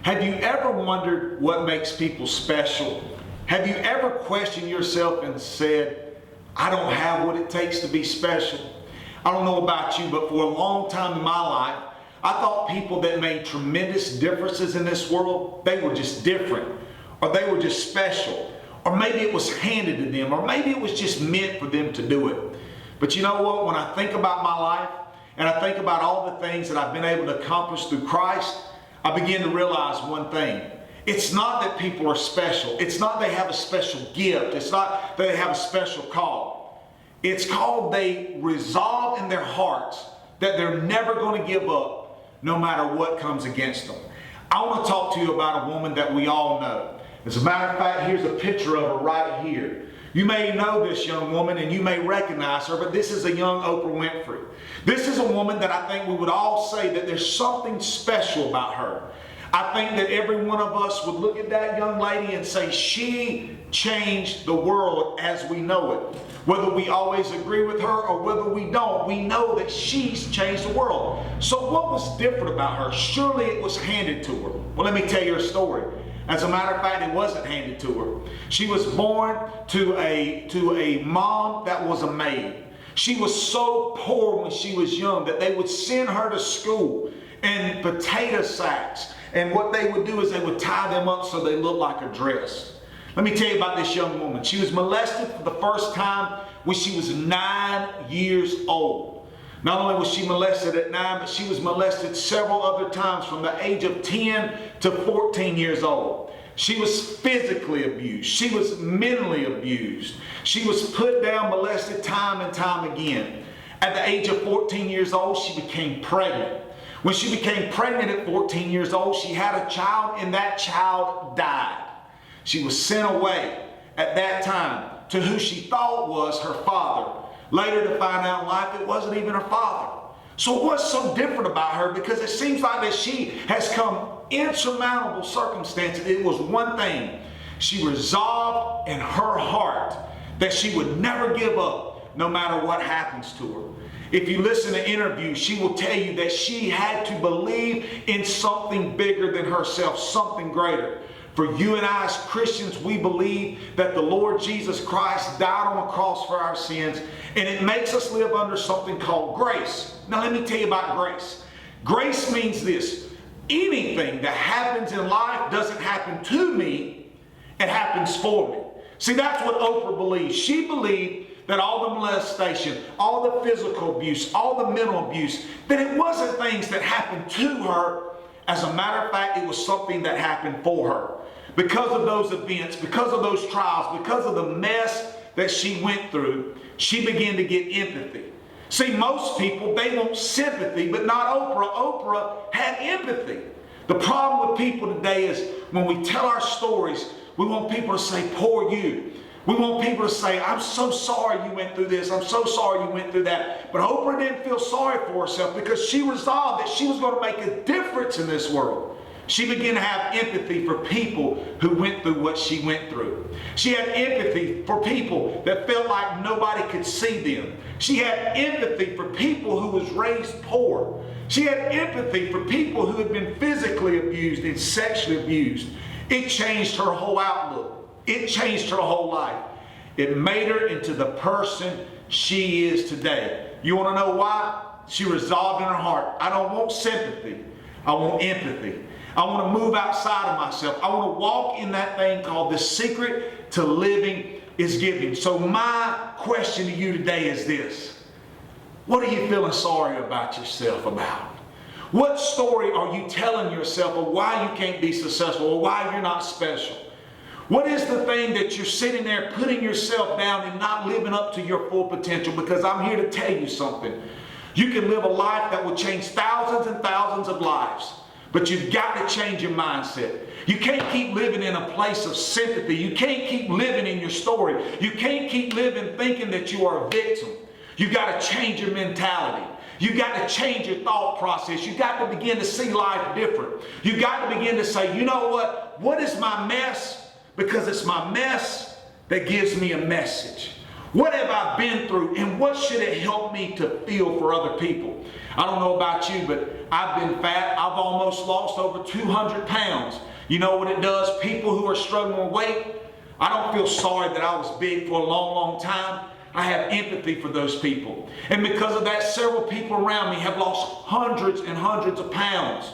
Have you ever wondered what makes people special? Have you ever questioned yourself and said, I don't have what it takes to be special? I don't know about you, but for a long time in my life, I thought people that made tremendous differences in this world, they were just different, or they were just special, or maybe it was handed to them, or maybe it was just meant for them to do it. But you know what? When I think about my life, and I think about all the things that I've been able to accomplish through Christ, I begin to realize one thing. It's not that people are special. It's not they have a special gift. It's not that they have a special call. It's called they resolve in their hearts that they're never going to give up no matter what comes against them. I want to talk to you about a woman that we all know. As a matter of fact, here's a picture of her right here. You may know this young woman and you may recognize her, but this is a young Oprah Winfrey. This is a woman that I think we would all say that there's something special about her. I think that every one of us would look at that young lady and say she changed the world as we know it. Whether we always agree with her or whether we don't, we know that she's changed the world. So what was different about her? Surely it was handed to her. Well, let me tell you a story. As a matter of fact, it wasn't handed to her. She was born to a mom that was a maid. She was so poor when she was young that they would send her to school in potato sacks. And what they would do is they would tie them up so they looked like a dress. Let me tell you about this young woman. She was molested for the first time when she was 9 years old. Not only was she molested at 9, but she was molested several other times from the age of 10 to 14 years old. She was physically abused. She was mentally abused. She was put down, molested time and time again. At the age of 14 years old, she became pregnant. When she became pregnant at 14 years old, she had a child and that child died. She was sent away at that time to who she thought was her father. Later to find out in life, it wasn't even her father. So what's so different about her? Because it seems like that she has come insurmountable circumstances. It was one thing. She resolved in her heart that she would never give up no matter what happens to her. If you listen to interviews, she will tell you that she had to believe in something bigger than herself, something greater. For you and I as Christians, we believe that the Lord Jesus Christ died on the cross for our sins, and it makes us live under something called grace. Now let me tell you about grace. Grace means this: anything that happens in life doesn't happen to me, it happens for me. See, that's what Oprah believes. She believed that all the molestation, all the physical abuse, all the mental abuse, that it wasn't things that happened to her. As a matter of fact, it was something that happened for her. Because of those events, because of those trials, because of the mess that she went through, she began to get empathy. See, most people, they want sympathy, but not Oprah. Oprah had empathy. The problem with people today is when we tell our stories, we want people to say, poor you. We want people to say, I'm so sorry you went through this. I'm so sorry you went through that. But Oprah didn't feel sorry for herself because she resolved that she was going to make a difference in this world. She began to have empathy for people who went through what she went through. She had empathy for people that felt like nobody could see them. She had empathy for people who was raised poor. She had empathy for people who had been physically abused and sexually abused. It changed her whole outlook. It changed her whole life. It made her into the person she is today. You want to know why? She resolved in her heart, I don't want sympathy. I want empathy. I want to move outside of myself. I want to walk in that thing called the secret to living is giving. So my question to you today is this: what are you feeling sorry about yourself about? What story are you telling yourself of why you can't be successful or why you're not special? What is the thing that you're sitting there putting yourself down and not living up to your full potential? Because I'm here to tell you something. You can live a life that will change thousands and thousands of lives, but you've got to change your mindset. You can't keep living in a place of sympathy. You can't keep living in your story. You can't keep living thinking that you are a victim. You've got to change your mentality. You've got to change your thought process. You've got to begin to see life different. You've got to begin to say, you know what? What is my mess? Because it's my mess that gives me a message. What have I been through and what should it help me to feel for other people? I don't know about you, but I've been fat. I've almost lost over 200 pounds. You know what it does? People who are struggling with weight, I don't feel sorry that I was big for a long, long time. I have empathy for those people. And because of that, several people around me have lost hundreds and hundreds of pounds.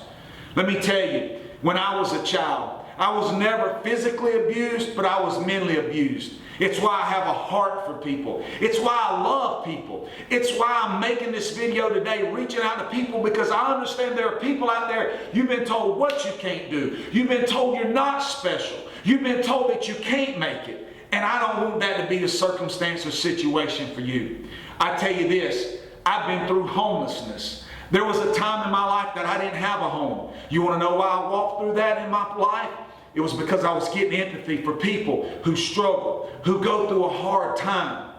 Let me tell you, when I was a child, I was never physically abused, but I was mentally abused. It's why I have a heart for people. It's why I love people. It's why I'm making this video today, reaching out to people, because I understand there are people out there, you've been told what you can't do. You've been told you're not special. You've been told that you can't make it. And I don't want that to be the circumstance or situation for you. I tell you this, I've been through homelessness. There was a time in my life that I didn't have a home. You want to know why I walked through that in my life? It was because I was getting empathy for people who struggle, who go through a hard time.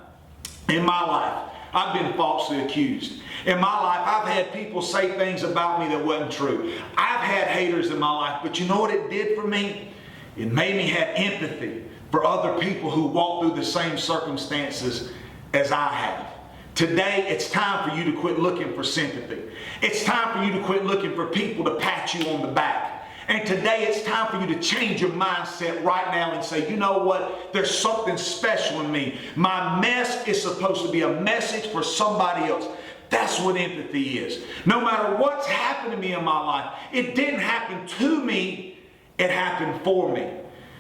In my life, I've been falsely accused. In my life, I've had people say things about me that wasn't true. I've had haters in my life, but you know what it did for me? It made me have empathy for other people who walk through the same circumstances as I have. Today, it's time for you to quit looking for sympathy. It's time for you to quit looking for people to pat you on the back. And today, it's time for you to change your mindset right now and say, you know what? There's something special in me. My mess is supposed to be a message for somebody else. That's what empathy is. No matter what's happened to me in my life, it didn't happen to me, it happened for me.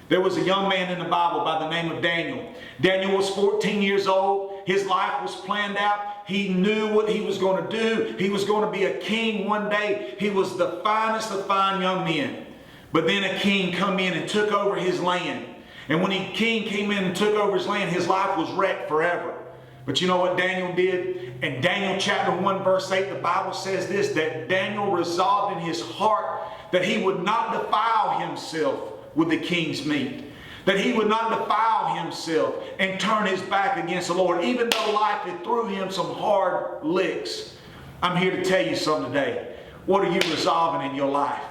There was a young man in the Bible by the name of Daniel. Daniel was 14 years old. His life was planned out. He knew what he was going to do. He was going to be a king one day. He was the finest of fine young men. But then a king come in and took over his land. And when the king came in and took over his land, his life was wrecked forever. But you know what Daniel did? In Daniel chapter 1 verse 8, the Bible says this, that Daniel resolved in his heart that he would not defile himself with the king's meat. That he would not defile himself and turn his back against the Lord, even though life had threw him some hard licks. I'm here to tell you something today. What are you resolving in your life?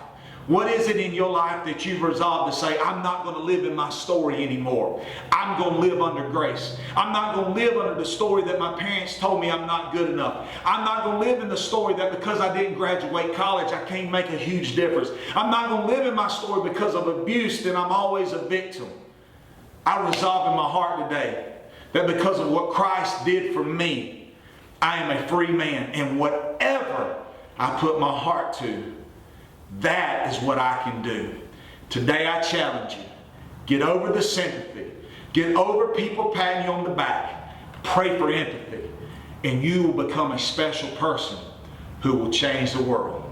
What is it in your life that you've resolved to say, I'm not going to live in my story anymore. I'm going to live under grace. I'm not going to live under the story that my parents told me I'm not good enough. I'm not going to live in the story that because I didn't graduate college, I can't make a huge difference. I'm not going to live in my story because of abuse, then I'm always a victim. I resolve in my heart today that because of what Christ did for me, I am a free man. And whatever I put my heart to, that is what I can do. Today I challenge you. Get over the sympathy. Get over people patting you on the back. Pray for empathy. And you will become a special person who will change the world.